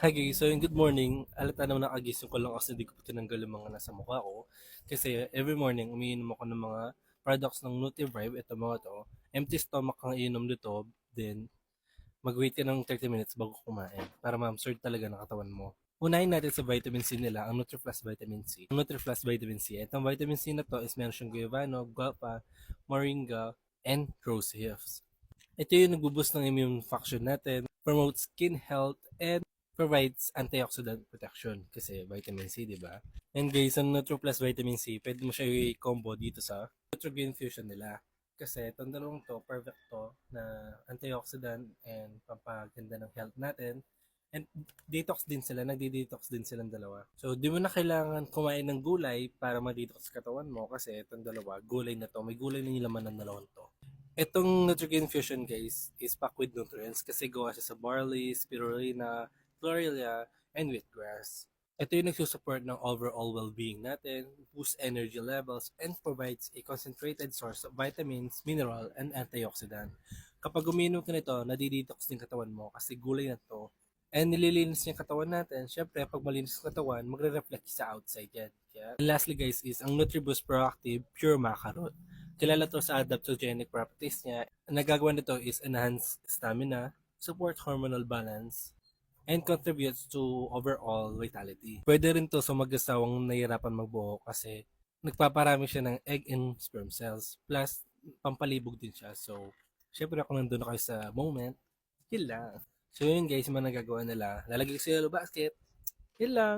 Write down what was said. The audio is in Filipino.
Hi guys, so yung good morning. Alata naman nakagising ko lang kasi hindi ko pa tinanggal yung mga nasa mukha ko. Kasi every morning umiinom ako ng mga products ng Nutrivive. Ito mga to. Empty stomach kang iinom nito. Then mag-wait ka ng 30 minutes bago kumain. Para ma-absorb talaga ng katawan mo. Unahin natin sa vitamin C nila, ang NutriPlus Vitamin C. Ang NutriPlus Vitamin C. Itong vitamin C na to is meron siyang guavano, guapa, moringa, and rose hips. Ito yung nag-boost ng immune function natin, promotes skin health, and provides antioxidant protection kasi vitamin C, di ba? And guys, ang NutriPlus Vitamin C, pwede mo siya i-combo dito sa NutriGreen Fusion nila. Kasi itong dalawang to, perfect to na antioxidant and pampaganda ng health natin. And detox din sila, nagdi-detox din silang dalawa. So, di mo na kailangan kumain ng gulay para ma-detox katawan mo kasi itong dalawa, gulay na to, may gulay na yung laman ng dalawang to. Itong Nutrigrain Fusion guys is packed with nutrients kasi gawa siya sa barley, spirulina, chlorella, and wheatgrass. Ito yung nagsusupport ng overall well-being natin, boost energy levels, and provides a concentrated source of vitamins, mineral, and antioxidant. Kapag uminom ka nito, nadidetox din katawan mo kasi gulay na to. And nililinis niya yung katawan natin. Syempre, pag malinis ang katawan, magre-reflect sa outside yan. Kaya, and lastly guys is ang NutriBoost Proactive Pure Macarot. Kilala to sa adaptogenic properties niya. Ang nagagawa nito is enhance stamina, support hormonal balance, and contributes to overall vitality. Pwede rin to sa mag-asawang nahihirapan magbuo kasi nagpaparami siya ng egg and sperm cells. Plus, pampalibog din siya. So, syempre kung nandun na kayo sa moment, yun lang. So yun guys, yung mga nagagawa nila. Lalagay ko sa yellow basket. Yun lang.